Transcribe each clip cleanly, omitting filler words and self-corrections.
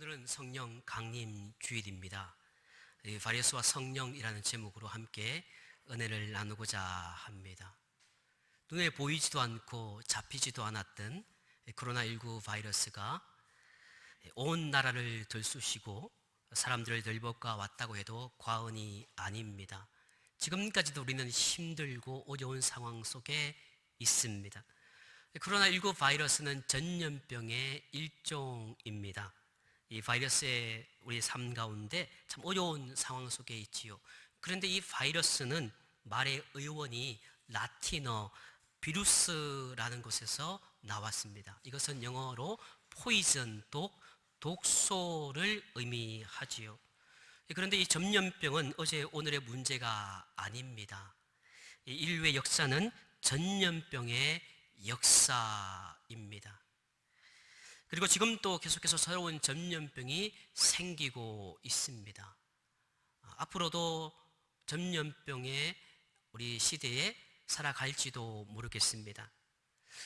오늘은 성령 강림 주일입니다. 바리스와 성령이라는 제목으로 함께 은혜를 나누고자 합니다. 눈에 보이지도 않고 잡히지도 않았던 코로나19 바이러스가 온 나라를 들쑤시고 사람들을 들볶아 왔다고 해도 과언이 아닙니다. 지금까지도 우리는 힘들고 어려운 상황 속에 있습니다. 코로나19 바이러스는 전염병의 일종입니다. 이 바이러스의 우리 삶 가운데 참 어려운 상황 속에 있지요. 그런데 이 바이러스는 말의 의원이 라틴어 비루스라는 곳에서 나왔습니다. 이것은 영어로 포이즌, 독소를 의미하지요. 그런데 이 전염병은 어제 오늘의 문제가 아닙니다. 이 인류의 역사는 전염병의 역사입니다. 그리고 지금 또 계속해서 새로운 전염병이 생기고 있습니다. 앞으로도 전염병의 우리 시대에 살아갈지도 모르겠습니다.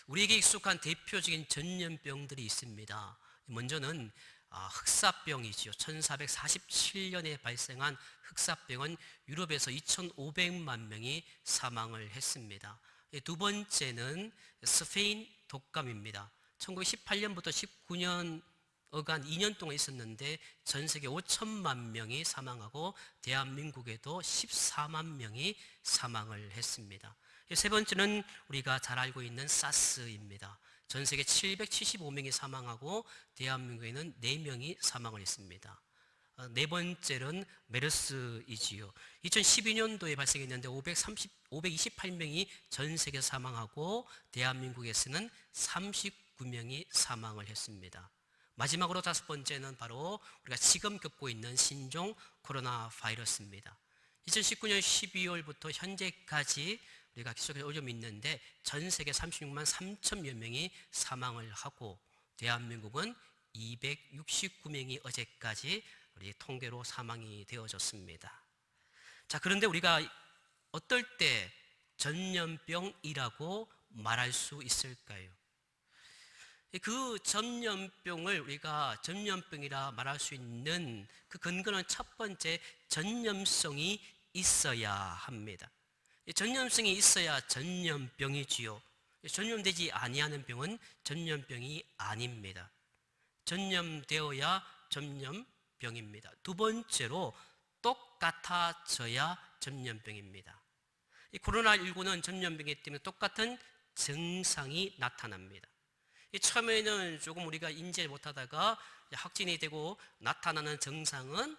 우리에게 익숙한 대표적인 전염병들이 있습니다. 먼저는 흑사병이지요. 1447년에 발생한 흑사병은 유럽에서 2500만 명이 사망을 했습니다. 두 번째는 스페인 독감입니다. 1918년부터 19년간 2년 동안 있었는데 전 세계 5천만 명이 사망하고 대한민국에도 14만 명이 사망을 했습니다. 세 번째는 우리가 잘 알고 있는 사스입니다. 전 세계 775명이 사망하고 대한민국에는 4명이 사망을 했습니다. 네 번째는 메르스이지요. 2012년도에 발생했는데 528명이 전 세계 사망하고 대한민국에서는 39명이 사망을 했습니다. 마지막으로 다섯 번째는 바로 우리가 지금 겪고 있는 신종 코로나 바이러스입니다. 2019년 12월부터 현재까지 우리가 계속해서 어려움이 있는데 전 세계 36만 3천여 명이 사망을 하고 대한민국은 269명이 어제까지 우리 통계로 사망이 되어졌습니다. 자, 그런데 우리가 어떨 때 전염병이라고 말할 수 있을까요? 그 전염병을 우리가 전염병이라 말할 수 있는 그 근거는 첫 번째 전염성이 있어야 합니다. 전염성이 있어야 전염병이지요. 전염되지 아니하는 병은 전염병이 아닙니다. 전염되어야 전염병입니다. 두 번째로 똑같아져야 전염병입니다. 이 코로나19는 전염병이기 때문에 똑같은 증상이 나타납니다. 처음에는 조금 우리가 인지를 못하다가 확진이 되고 나타나는 증상은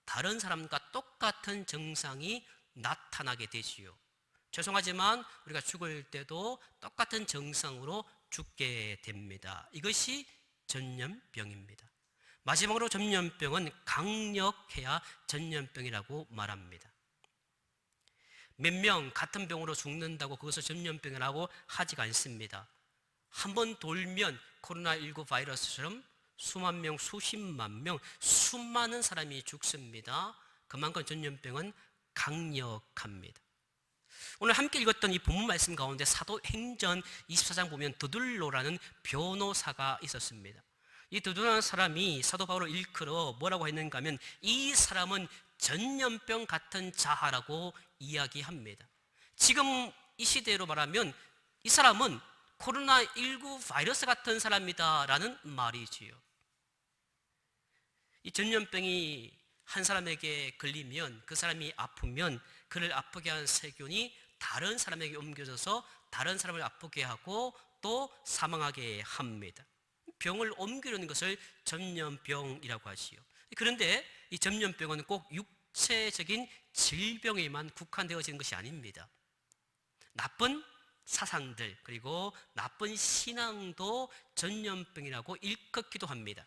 다른 사람과 똑같은 증상이 나타나게 되지요. 죄송하지만 우리가 죽을 때도 똑같은 증상으로 죽게 됩니다. 이것이 전염병입니다. 마지막으로 전염병은 강력해야 전염병이라고 말합니다. 몇 명 같은 병으로 죽는다고 그것을 전염병이라고 하지가 않습니다. 한번 돌면 코로나19 바이러스처럼 수만 명, 수십만 명, 수많은 사람이 죽습니다. 그만큼 전염병은 강력합니다. 오늘 함께 읽었던 이 본문 말씀 가운데 사도행전 24장 보면 드둘로라는 변호사가 있었습니다. 이 드둘로라는 사람이 사도 바울을 일컬어 뭐라고 했는가 하면 이 사람은 전염병 같은 자하라고 이야기합니다. 지금 이 시대로 말하면 이 사람은 코로나19 바이러스 같은 사람이다 라는 말이지요. 이 전염병이 한 사람에게 걸리면 그 사람이 아프면 그를 아프게 한 세균이 다른 사람에게 옮겨져서 다른 사람을 아프게 하고 또 사망하게 합니다. 병을 옮기려는 것을 전염병이라고 하지요. 그런데 이 전염병은 꼭 육체적인 질병에만 국한되어지는 것이 아닙니다. 나쁜 사상들 그리고 나쁜 신앙도 전염병이라고 일컫기도 합니다.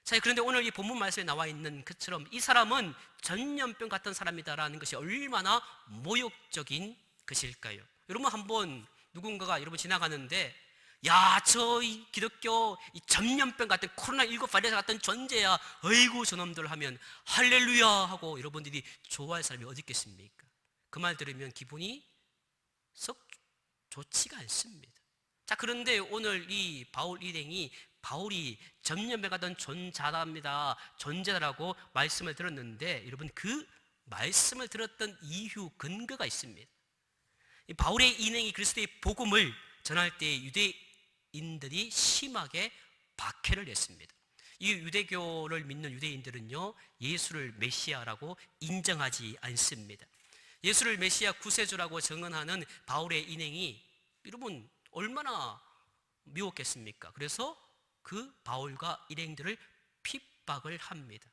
자, 그런데 오늘 이 본문 말씀에 나와 있는 것처럼 이 사람은 전염병 같은 사람이다라는 것이 얼마나 모욕적인 것일까요? 여러분 한번 누군가가 여러분 지나가는데 야, 저 이 기독교 이 전염병 같은 코로나19 바이러스 같은 존재야 어이구 저놈들 하면 할렐루야 하고 여러분들이 좋아할 사람이 어디 있겠습니까? 그 말 들으면 기분이 썩 좋지가 않습니다. 자, 그런데 오늘 이 바울 일행이 바울이 전염병하던 존재다라고 말씀을 들었는데, 여러분 그 말씀을 들었던 이유 근거가 있습니다. 이 바울의 인행이 그리스도의 복음을 전할 때 유대인들이 심하게 박해를 했습니다. 이 유대교를 믿는 유대인들은요, 예수를 메시아라고 인정하지 않습니다. 예수를 메시아 구세주라고 증언하는 바울의 인행이 여러분 얼마나 미웠겠습니까? 그래서 그 바울과 일행들을 핍박을 합니다.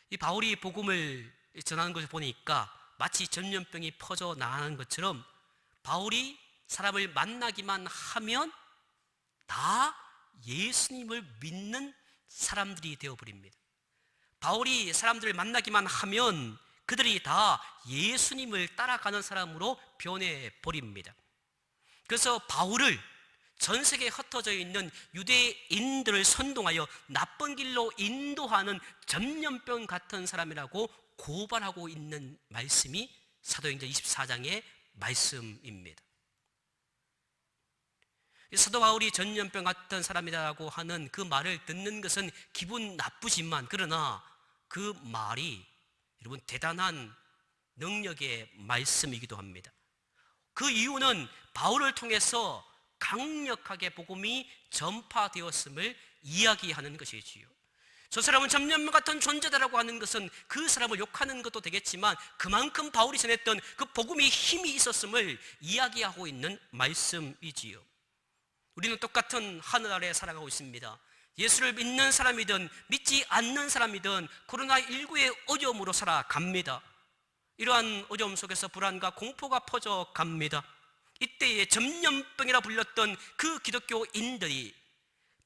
이 바울이 복음을 전하는 것을 보니까 마치 전염병이 퍼져 나가는 것처럼 바울이 사람을 만나기만 하면 다 예수님을 믿는 사람들이 되어버립니다. 바울이 사람들을 만나기만 하면 그들이 다 예수님을 따라가는 사람으로 변해버립니다. 그래서 바울을 전 세계에 흩어져 있는 유대인들을 선동하여 나쁜 길로 인도하는 전염병 같은 사람이라고 고발하고 있는 말씀이 사도행전 24장의 말씀입니다. 사도 바울이 전염병 같은 사람이라고 하는 그 말을 듣는 것은 기분 나쁘지만, 그러나 그 말이 여러분 대단한 능력의 말씀이기도 합니다. 그 이유는 바울을 통해서 강력하게 복음이 전파되었음을 이야기하는 것이지요. 저 사람은 전염병 같은 존재다라고 하는 것은 그 사람을 욕하는 것도 되겠지만 그만큼 바울이 전했던 그 복음이 힘이 있었음을 이야기하고 있는 말씀이지요. 우리는 똑같은 하늘 아래 살아가고 있습니다. 예수를 믿는 사람이든 믿지 않는 사람이든 코로나19의 어려움으로 살아갑니다. 이러한 어려움 속에서 불안과 공포가 퍼져갑니다. 이때에 전염병이라 불렸던 그 기독교인들이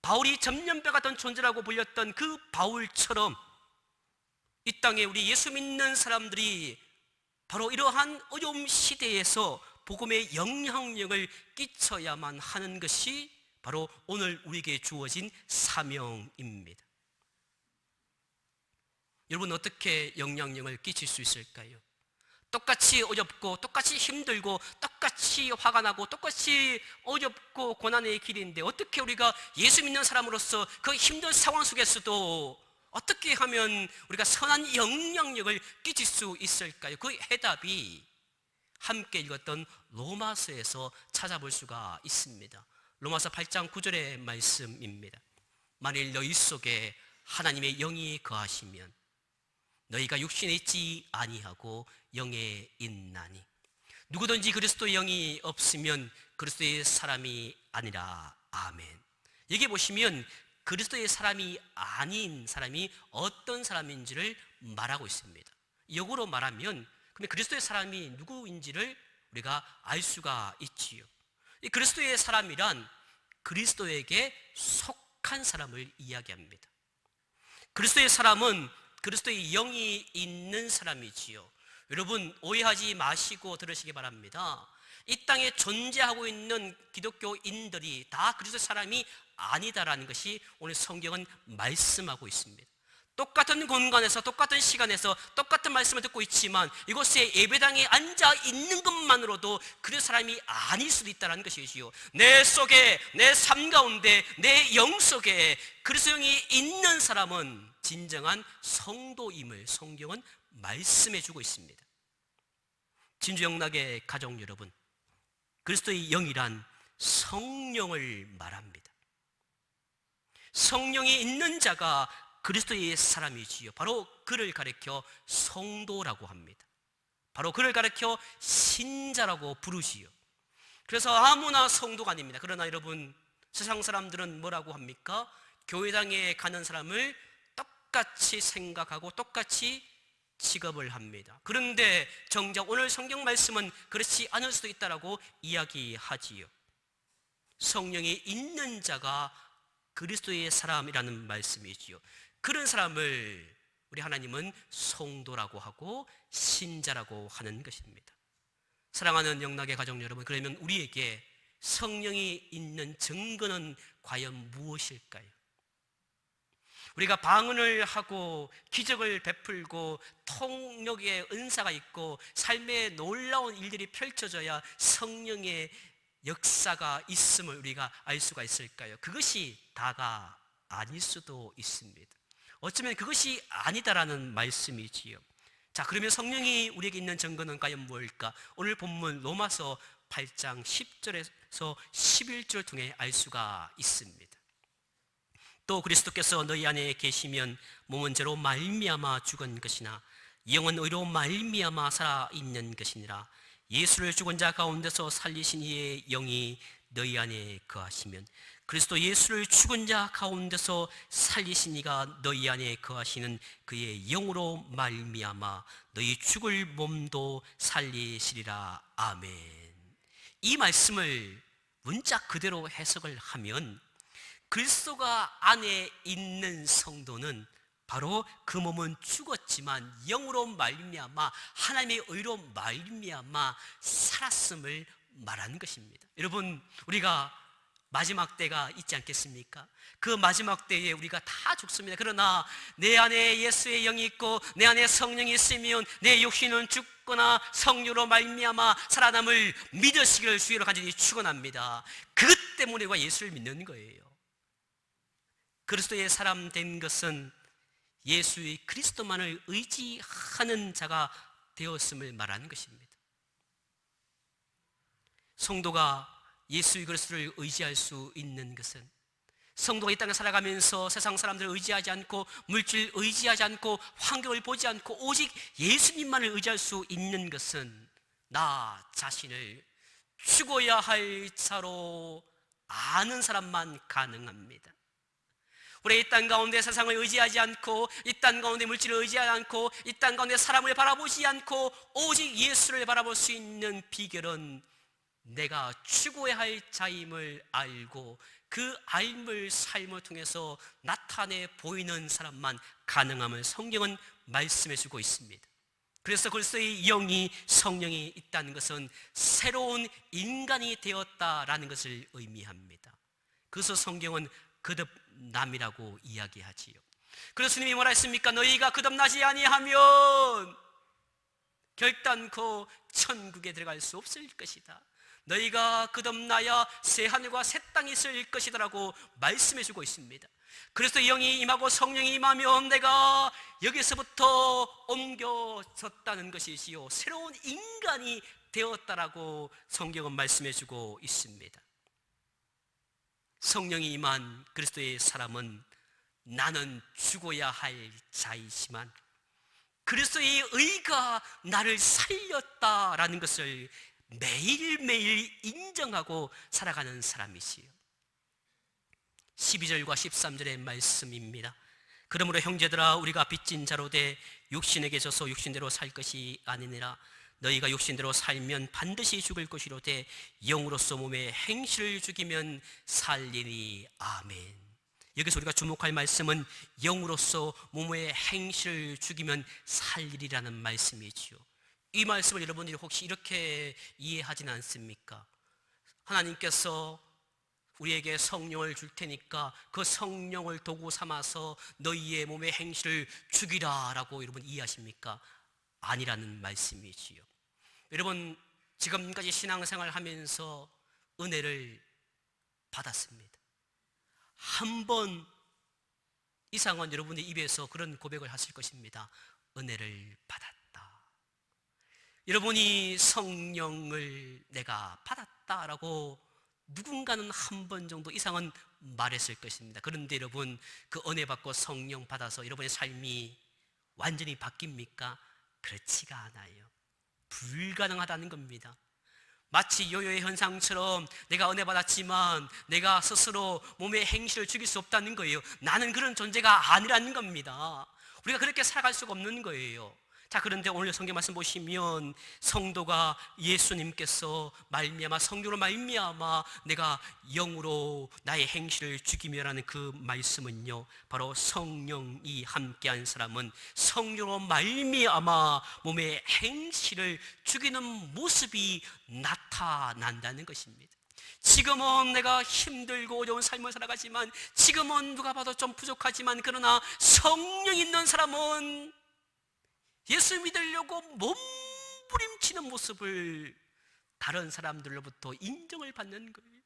바울이 전염병 같은 존재라고 불렸던 그 바울처럼 이 땅에 우리 예수 믿는 사람들이 바로 이러한 어려움 시대에서 복음의 영향력을 끼쳐야만 하는 것이 바로 오늘 우리에게 주어진 사명입니다. 여러분 어떻게 영향력을 끼칠 수 있을까요? 똑같이 어렵고 똑같이 힘들고 똑같이 화가 나고 똑같이 어렵고 고난의 길인데 어떻게 우리가 예수 믿는 사람으로서 그 힘든 상황 속에서도 어떻게 하면 우리가 선한 영향력을 끼칠 수 있을까요? 그 해답이 함께 읽었던 로마서에서 찾아볼 수가 있습니다. 로마서 8장 9절의 말씀입니다. 만일 너희 속에 하나님의 영이 거하시면 너희가 육신에 있지 아니하고 영에 있나니 누구든지 그리스도의 영이 없으면 그리스도의 사람이 아니라. 아멘. 여기 보시면 그리스도의 사람이 아닌 사람이 어떤 사람인지를 말하고 있습니다. 역으로 말하면 그러면 그리스도의 사람이 누구인지를 우리가 알 수가 있지요. 이 그리스도의 사람이란 그리스도에게 속한 사람을 이야기합니다. 그리스도의 사람은 그리스도의 영이 있는 사람이지요. 여러분 오해하지 마시고 들으시기 바랍니다. 이 땅에 존재하고 있는 기독교인들이 다 그리스도의 사람이 아니다라는 것이 오늘 성경은 말씀하고 있습니다. 똑같은 공간에서 똑같은 시간에서 똑같은 말씀을 듣고 있지만 이곳에 예배당에 앉아 있는 것만으로도 그 사람이 아닐 수도 있다는 것이지요. 내 속에, 내 삶 가운데, 내 영 속에 그리스도 영이 있는 사람은 진정한 성도임을 성경은 말씀해 주고 있습니다. 진주영락의 가족 여러분, 그리스도의 영이란 성령을 말합니다. 성령이 있는 자가 그리스도의 사람이지요. 바로 그를 가리켜 성도라고 합니다. 바로 그를 가리켜 신자라고 부르지요. 그래서 아무나 성도가 아닙니다. 그러나 여러분 세상 사람들은 뭐라고 합니까? 교회당에 가는 사람을 똑같이 생각하고 똑같이 취급을 합니다. 그런데 정작 오늘 성경 말씀은 그렇지 않을 수도 있다라고 이야기하지요. 성령이 있는 자가 그리스도의 사람이라는 말씀이지요. 그런 사람을 우리 하나님은 성도라고 하고 신자라고 하는 것입니다. 사랑하는 영락의 가족 여러분, 그러면 우리에게 성령이 있는 증거는 과연 무엇일까요? 우리가 방언을 하고 기적을 베풀고 통역의 은사가 있고 삶에 놀라운 일들이 펼쳐져야 성령의 역사가 있음을 우리가 알 수가 있을까요? 그것이 다가 아닐 수도 있습니다. 어쩌면 그것이 아니다라는 말씀이지요. 자, 그러면 성령이 우리에게 있는 증거는 과연 무엇일까? 오늘 본문 로마서 8장 10절에서 11절 통해 알 수가 있습니다. 또 그리스도께서 너희 안에 계시면 몸은 죄로 말미암아 죽은 것이나 영은 의로 말미암아 살아있는 것이니라. 예수를 죽은 자 가운데서 살리신 이의 영이 너희 안에 거하시면 그리스도 예수를 죽은 자 가운데서 살리신 이가 너희 안에 거하시는 그의 영으로 말미암아 너희 죽을 몸도 살리시리라. 아멘. 이 말씀을 문자 그대로 해석을 하면 그리스도가 안에 있는 성도는 바로 그 몸은 죽었지만 영으로 말미암아 하나님의 의로 말미암아 살았음을 말하는 것입니다. 여러분, 우리가 마지막 때가 있지 않겠습니까? 그 마지막 때에 우리가 다 죽습니다. 그러나 내 안에 예수의 영이 있고 내 안에 성령이 있으면 내 육신은 죽거나 성령으로 말미암아 살아남을 믿으시기를 주의로 간절히 축원합니다. 그것 때문에 우리가 예수를 믿는 거예요. 그리스도의 사람 된 것은 예수의 그리스도만을 의지하는 자가 되었음을 말하는 것입니다. 성도가 예수의 그리스도를 의지할 수 있는 것은 성도가 이 땅에 살아가면서 세상 사람들을 의지하지 않고 물질 의지하지 않고 환경을 보지 않고 오직 예수님만을 의지할 수 있는 것은 나 자신을 죽어야 할 자로 아는 사람만 가능합니다. 우리 이 땅 가운데 세상을 의지하지 않고 이 땅 가운데 물질을 의지하지 않고 이 땅 가운데 사람을 바라보지 않고 오직 예수를 바라볼 수 있는 비결은 내가 죽어야 할 자임을 알고 그 알물 삶을 통해서 나타내 보이는 사람만 가능함을 성경은 말씀해 주고 있습니다. 그래서 그리스도의 영이 성령이 있다는 것은 새로운 인간이 되었다라는 것을 의미합니다. 그래서 성경은 거듭남이라고 이야기하지요. 그래서 주님이 뭐라 했습니까? 너희가 거듭나지 아니하면 결단코 천국에 들어갈 수 없을 것이다. 너희가 거듭나야 새 하늘과 새 땅이 있을 것이다라고 말씀해 주고 있습니다. 그래서 영이 임하고 성령이 임하면 내가 여기서부터 옮겨졌다는 것이지요. 새로운 인간이 되었다라고 성경은 말씀해 주고 있습니다. 성령이 임한 그리스도의 사람은 나는 죽어야 할 자이지만 그리스도의 의가 나를 살렸다라는 것을 매일매일 인정하고 살아가는 사람이지요. 12절과 13절의 말씀입니다. 그러므로 형제들아 우리가 빚진 자로 돼 육신에게 져서 육신대로 살 것이 아니니라. 너희가 육신대로 살면 반드시 죽을 것이로되 영으로서 몸의 행실을 죽이면 살리니. 아멘. 여기서 우리가 주목할 말씀은 영으로서 몸의 행실을 죽이면 살리리라는 말씀이지요. 이 말씀을 여러분들이 혹시 이렇게 이해하지는 않습니까? 하나님께서 우리에게 성령을 줄 테니까 그 성령을 도구 삼아서 너희의 몸의 행실을 죽이라 라고 여러분 이해하십니까? 아니라는 말씀이지요. 여러분, 지금까지 신앙생활 하면서 은혜를 받았습니다. 한 번 이상은 여러분의 입에서 그런 고백을 하실 것입니다. 은혜를 받았다. 여러분이 성령을 내가 받았다라고 누군가는 한 번 정도 이상은 말했을 것입니다. 그런데 여러분, 그 은혜 받고 성령 받아서 여러분의 삶이 완전히 바뀝니까? 그렇지가 않아요. 불가능하다는 겁니다. 마치 요요의 현상처럼 내가 은혜 받았지만 내가 스스로 몸의 행실을 죽일 수 없다는 거예요. 나는 그런 존재가 아니라는 겁니다. 우리가 그렇게 살아갈 수가 없는 거예요. 자, 그런데 오늘 성경 말씀 보시면 성도가 예수님께서 말미암아 성령으로 말미암아 내가 영으로 나의 행실을 죽이며라는 그 말씀은요, 바로 성령이 함께한 사람은 성령으로 말미암아 몸의 행실을 죽이는 모습이 나타난다는 것입니다. 지금은 내가 힘들고 어려운 삶을 살아가지만, 지금은 누가 봐도 좀 부족하지만, 그러나 성령 있는 사람은 예수 믿으려고 몸부림치는 모습을 다른 사람들로부터 인정을 받는 거예요.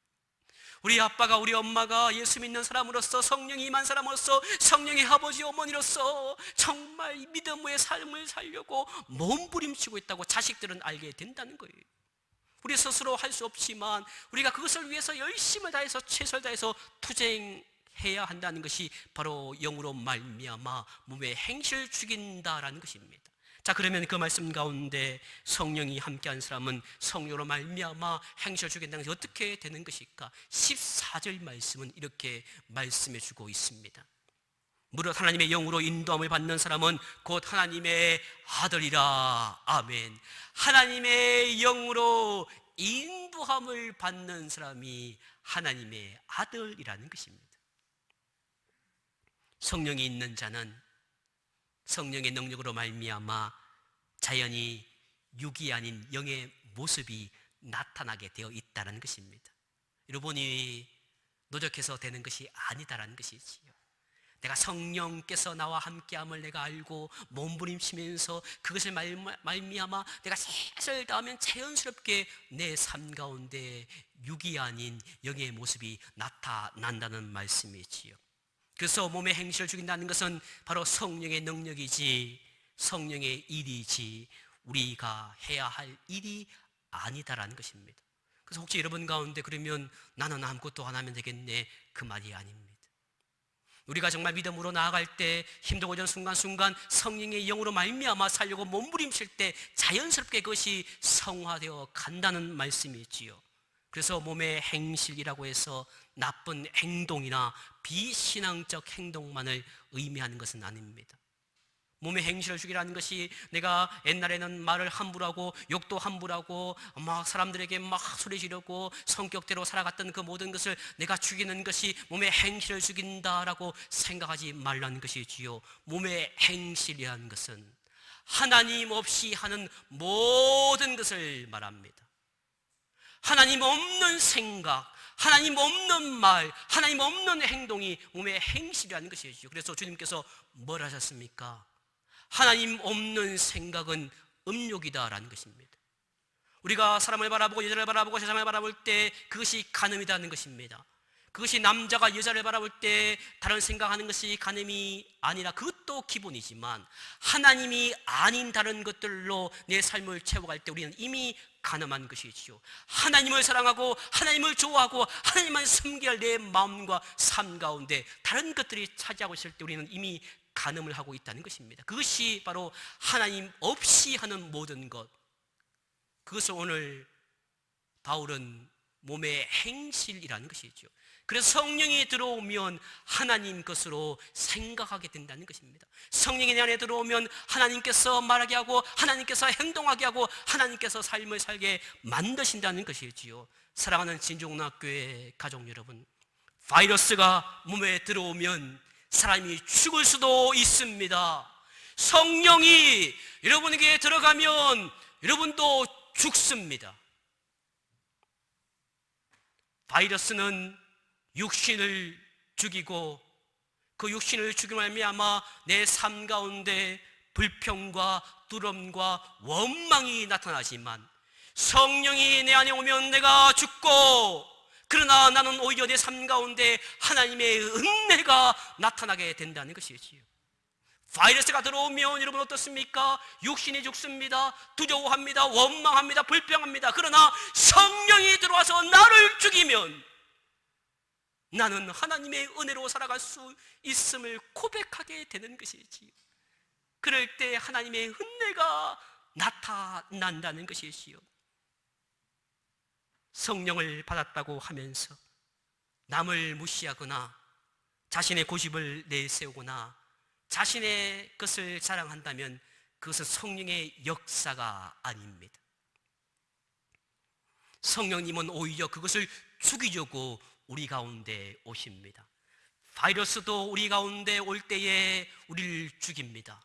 우리 아빠가, 우리 엄마가 예수 믿는 사람으로서, 성령이 임한 사람으로서, 성령의 아버지 어머니로서 정말 믿음의 삶을 살려고 몸부림치고 있다고 자식들은 알게 된다는 거예요. 우리 스스로 할 수 없지만 우리가 그것을 위해서 열심을 다해서 최선을 다해서 투쟁해야 한다는 것이 바로 영으로 말미암아 몸의 행실을 죽인다라는 것입니다. 자, 그러면 그 말씀 가운데 성령이 함께한 사람은 성령으로 말미암아 행실을 죽인다는 것이 어떻게 되는 것일까? 14절 말씀은 이렇게 말씀해 주고 있습니다. 무릇 하나님의 영으로 인도함을 받는 사람은 곧 하나님의 아들이라. 아멘. 하나님의 영으로 인도함을 받는 사람이 하나님의 아들이라는 것입니다. 성령이 있는 자는 성령의 능력으로 말미암아 자연히 육이 아닌 영의 모습이 나타나게 되어 있다는 것입니다. 여러분이 노력해서 되는 것이 아니다라는 것이지요. 내가 성령께서 나와 함께함을 내가 알고 몸부림치면서 그것을 말미암아 내가 최선을 다하면 자연스럽게 내 삶 가운데 육이 아닌 영의 모습이 나타난다는 말씀이지요. 그래서 몸의 행실을 죽인다는 것은 바로 성령의 능력이지, 성령의 일이지 우리가 해야 할 일이 아니다라는 것입니다. 그래서 혹시 여러분 가운데 그러면 나는 아무것도 안 하면 되겠네, 그 말이 아닙니다. 우리가 정말 믿음으로 나아갈 때 힘들고 전 순간순간 성령의 영으로 말미암아 살려고 몸부림칠 때 자연스럽게 그것이 성화되어 간다는 말씀이지요. 그래서 몸의 행실이라고 해서 나쁜 행동이나 비신앙적 행동만을 의미하는 것은 아닙니다. 몸의 행실을 죽이라는 것이 내가 옛날에는 말을 함부로 하고 욕도 함부로 하고 막 사람들에게 막 소리 지르고 성격대로 살아갔던 그 모든 것을 내가 죽이는 것이 몸의 행실을 죽인다라고 생각하지 말라는 것이지요. 몸의 행실이라는 것은 하나님 없이 하는 모든 것을 말합니다. 하나님 없는 생각, 하나님 없는 말, 하나님 없는 행동이 몸의 행실이라는 것이죠. 그래서 주님께서 뭘 하셨습니까? 하나님 없는 생각은 음욕이다라는 것입니다. 우리가 사람을 바라보고 여자를 바라보고 세상을 바라볼 때 그것이 간음이라는 것입니다. 그것이 남자가 여자를 바라볼 때 다른 생각하는 것이 간음이 아니라 그것도 기본이지만 하나님이 아닌 다른 것들로 내 삶을 채워갈 때 우리는 이미 간음한 것이지요. 하나님을 사랑하고 하나님을 좋아하고 하나님만 섬겨야 할 내 마음과 삶 가운데 다른 것들이 차지하고 있을 때 우리는 이미 간음을 하고 있다는 것입니다. 그것이 바로 하나님 없이 하는 모든 것, 그것을 오늘 바울은 몸의 행실이라는 것이죠. 그래서 성령이 들어오면 하나님 것으로 생각하게 된다는 것입니다. 성령이 내 안에 들어오면 하나님께서 말하게 하고 하나님께서 행동하게 하고 하나님께서 삶을 살게 만드신다는 것이지요. 사랑하는 진종락교회 가족 여러분, 바이러스가 몸에 들어오면 사람이 죽을 수도 있습니다. 성령이 여러분에게 들어가면 여러분도 죽습니다. 바이러스는 육신을 죽이고 그 육신을 죽임으로 말미암아 내 삶 가운데 불평과 두려움과 원망이 나타나지만 성령이 내 안에 오면 내가 죽고, 그러나 나는 오히려 내 삶 가운데 하나님의 은혜가 나타나게 된다는 것이지요. 바이러스가 들어오면 여러분 어떻습니까? 육신이 죽습니다. 두려워합니다. 원망합니다. 불평합니다. 그러나 성령이 들어와서 나를 죽이면 나는 하나님의 은혜로 살아갈 수 있음을 고백하게 되는 것이지요. 그럴 때 하나님의 은혜가 나타난다는 것이지요. 성령을 받았다고 하면서 남을 무시하거나 자신의 고집을 내세우거나 자신의 것을 자랑한다면 그것은 성령의 역사가 아닙니다. 성령님은 오히려 그것을 죽이려고 우리 가운데 오십니다. 바이러스도 우리 가운데 올 때에 우리를 죽입니다.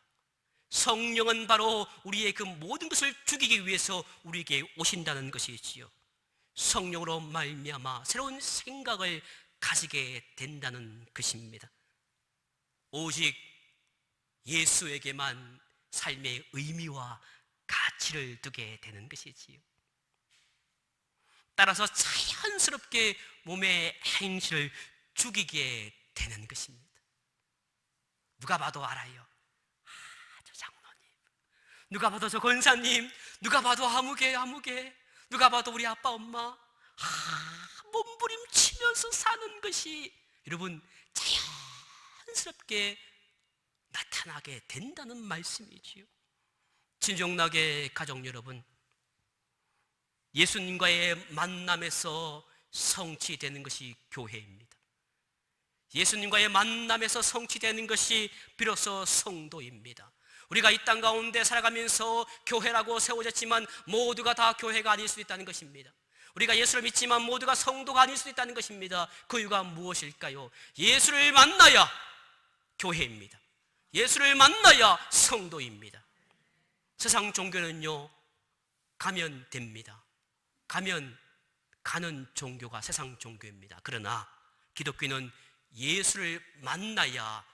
성령은 바로 우리의 그 모든 것을 죽이기 위해서 우리에게 오신다는 것이지요. 성령으로 말미암아 새로운 생각을 가지게 된다는 것입니다. 오직 예수에게만 삶의 의미와 가치를 두게 되는 것이지요. 따라서 자연스럽게 몸의 행실을 죽이게 되는 것입니다. 누가 봐도 알아요. 저 장로님, 누가 봐도 저 권사님, 누가 봐도 아무개, 누가 봐도 우리 아빠 엄마, 몸부림치면서 사는 것이 여러분 자연스럽게 나타나게 된다는 말씀이지요. 진정나게 가족 여러분, 예수님과의 만남에서 성취되는 것이 교회입니다. 예수님과의 만남에서 성취되는 것이 비로소 성도입니다. 우리가 이 땅 가운데 살아가면서 교회라고 세워졌지만 모두가 다 교회가 아닐 수 있다는 것입니다. 우리가 예수를 믿지만 모두가 성도가 아닐 수 있다는 것입니다. 그 이유가 무엇일까요? 예수를 만나야 교회입니다. 예수를 만나야 성도입니다. 세상 종교는요, 가면 됩니다. 가면 가는 종교가 세상 종교입니다. 그러나 기독교는 예수를 만나야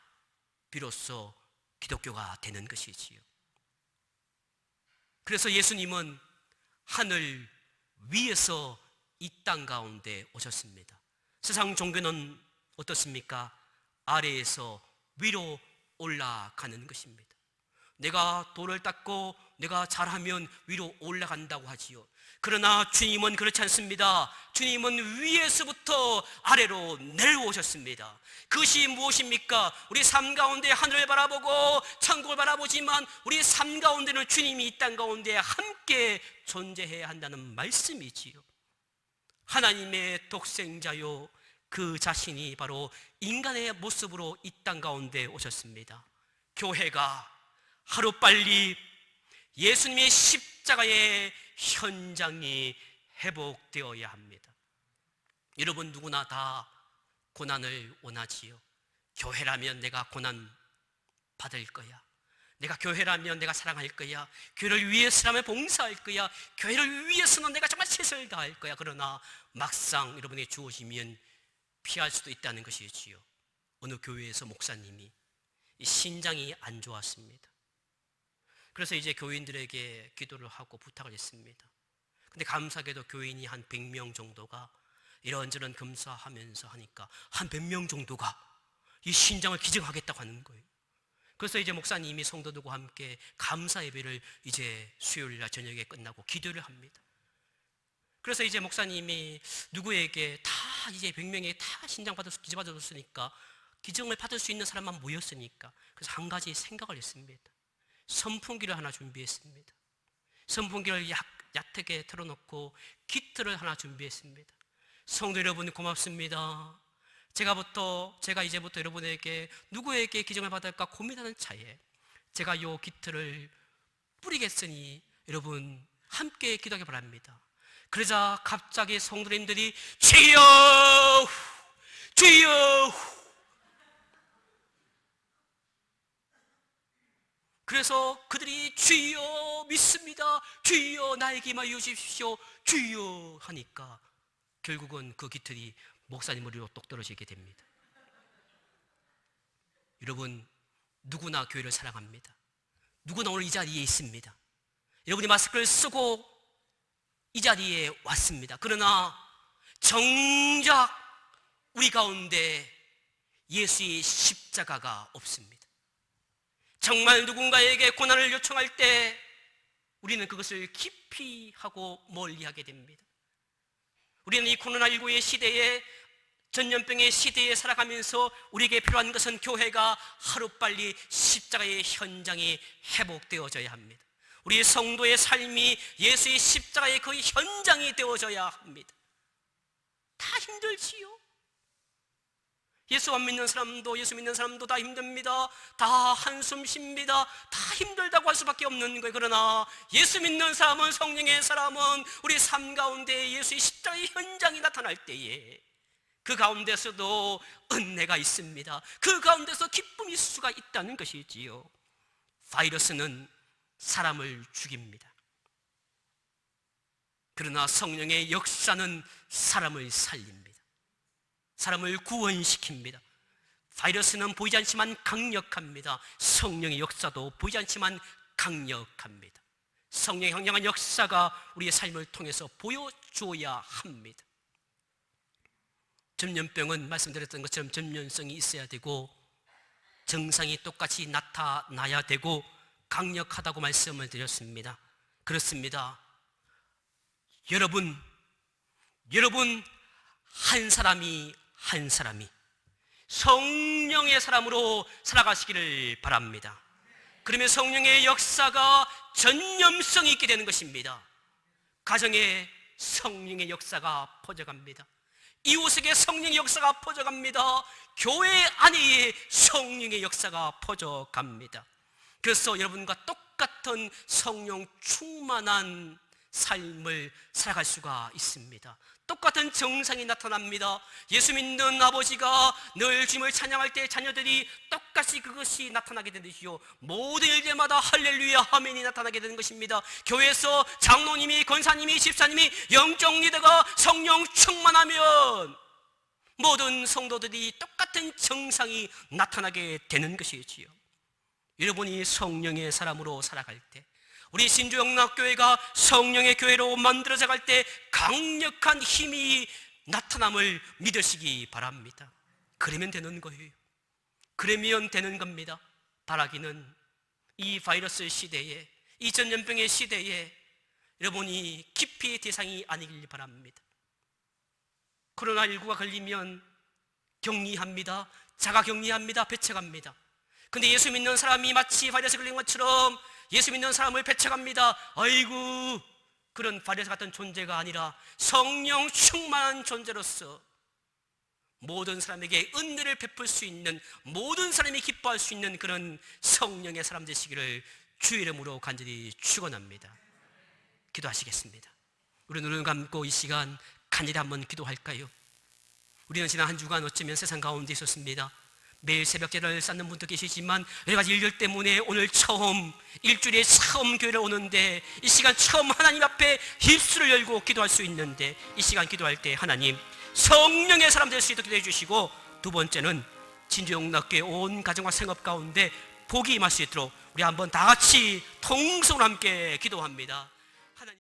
비로소 기독교가 되는 것이지요. 그래서 예수님은 하늘 위에서 이 땅 가운데 오셨습니다. 세상 종교는 어떻습니까? 아래에서 위로 올라가는 것입니다. 내가 돌을 닦고 내가 잘하면 위로 올라간다고 하지요. 그러나 주님은 그렇지 않습니다. 주님은 위에서부터 아래로 내려오셨습니다. 그것이 무엇입니까? 우리 삶 가운데 하늘을 바라보고 천국을 바라보지만 우리 삶 가운데는 주님이 이 땅 가운데 함께 존재해야 한다는 말씀이지요. 하나님의 독생자요, 그 자신이 바로 인간의 모습으로 이 땅 가운데 오셨습니다. 교회가 하루빨리 예수님의 십자가의 현장이 회복되어야 합니다. 여러분 누구나 다 고난을 원하지요. 교회라면 내가 고난 받을 거야. 내가 교회라면 내가 사랑할 거야. 교회를 위해서라면 봉사할 거야. 교회를 위해서는 내가 정말 최선을 다할 거야. 그러나 막상 여러분이 주어지면 피할 수도 있다는 것이지요. 어느 교회에서 목사님이 신장이 안 좋았습니다. 그래서 이제 교인들에게 기도를 하고 부탁을 했습니다. 근데 감사하게도 교인이 한 100명 정도가 이런저런 검사하면서 하니까 한 100명 정도가 이 신장을 기증하겠다고 하는 거예요. 그래서 이제 목사님이 성도들과 함께 감사 예배를 이제 수요일날 저녁에 끝나고 기도를 합니다. 그래서 이제 목사님이 누구에게 다 이제 100명에 다 신장 기증 받아줬으니까 기증을 받을 수 있는 사람만 모였으니까 그래서 한 가지 생각을 했습니다. 선풍기를 하나 준비했습니다. 선풍기를 얕게 틀어놓고 기트를 하나 준비했습니다. 성도 여러분 고맙습니다. 제가 이제부터 여러분에게 누구에게 기증을 받을까 고민하는 차에 제가 이 기트를 뿌리겠으니 여러분 함께 기도하기 바랍니다. 그러자 갑자기 성도님들이 주여 주여, 그래서 그들이 주여 믿습니다, 주여 나에게 임하여 주십시오, 주여 하니까 결국은 그 깃털이 목사님 머리로 똑 떨어지게 됩니다. 여러분 누구나 교회를 사랑합니다. 누구나 오늘 이 자리에 있습니다. 여러분이 마스크를 쓰고 이 자리에 왔습니다. 그러나 정작 우리 가운데 예수의 십자가가 없습니다. 정말 누군가에게 고난을 요청할 때 우리는 그것을 깊이 하고 멀리하게 됩니다. 우리는 이 코로나19의 시대에, 전염병의 시대에 살아가면서 우리에게 필요한 것은 교회가 하루빨리 십자가의 현장이 회복되어져야 합니다. 우리 성도의 삶이 예수의 십자가의 그 현장이 되어져야 합니다. 다 힘들지요. 예수 안 믿는 사람도 예수 믿는 사람도 다 힘듭니다. 다 한숨 쉽니다. 다 힘들다고 할 수밖에 없는 거예요. 그러나 예수 믿는 사람은, 성령의 사람은 우리 삶 가운데 예수의 십자가의 현장이 나타날 때에 그 가운데서도 은혜가 있습니다. 그 가운데서 기쁨이 있을 수가 있다는 것이지요. 바이러스는 사람을 죽입니다. 그러나 성령의 역사는 사람을 살립니다. 사람을 구원시킵니다. 바이러스는 보이지 않지만 강력합니다. 성령의 역사도 보이지 않지만 강력합니다. 성령의 강력한 역사가 우리의 삶을 통해서 보여줘야 합니다. 전염병은 말씀드렸던 것처럼 전염성이 있어야 되고 증상이 똑같이 나타나야 되고 강력하다고 말씀을 드렸습니다. 그렇습니다. 여러분 한 사람이 성령의 사람으로 살아가시기를 바랍니다. 그러면 성령의 역사가 전염성이 있게 되는 것입니다. 가정에 성령의 역사가 퍼져갑니다. 이웃에게 성령의 역사가 퍼져갑니다. 교회 안에 성령의 역사가 퍼져갑니다. 그래서 여러분과 똑같은 성령 충만한 삶을 살아갈 수가 있습니다. 똑같은 정상이 나타납니다. 예수 믿는 아버지가 늘 주님을 찬양할 때 자녀들이 똑같이 그것이 나타나게 되는 것이요, 모든 일들마다 할렐루야 아멘이 나타나게 되는 것입니다. 교회에서 장로님이, 권사님이, 집사님이, 영적 리더가 성령 충만하면 모든 성도들이 똑같은 정상이 나타나게 되는 것이지요. 여러분이 성령의 사람으로 살아갈 때, 우리 신주영락교회가 성령의 교회로 만들어져 갈 때 강력한 힘이 나타남을 믿으시기 바랍니다. 그러면 되는 거예요. 그러면 되는 겁니다. 바라기는 이 바이러스 시대에, 이 전염병의 시대에 여러분이 기피의 대상이 아니길 바랍니다. 코로나19가 걸리면 격리합니다. 자가격리합니다. 배척합니다. 근데 예수 믿는 사람이 마치 바이러스 걸린 것처럼 예수 믿는 사람을 배척합니다. 아이고, 그런 바이러스 같은 존재가 아니라 성령 충만한 존재로서 모든 사람에게 은혜를 베풀 수 있는, 모든 사람이 기뻐할 수 있는 그런 성령의 사람 되시기를 주의 이름으로 간절히 축원합니다. 기도하시겠습니다. 우리 눈을 감고 이 시간 간절히 한번 기도할까요? 우리는 지난 한 주간 어쩌면 세상 가운데 있었습니다. 매일 새벽제를 쌓는 분도 계시지만 여러 가지 일들 때문에 오늘 처음, 일주일에 처음 교회를 오는데, 이 시간 처음 하나님 앞에 입술을 열고 기도할 수 있는데, 이 시간 기도할 때 하나님 성령의 사람 될 수 있도록 기도해 주시고, 두 번째는 진주영락교회 온 가정과 생업 가운데 복이 임할 수 있도록 우리 한번 다 같이 통성으로 함께 기도합니다.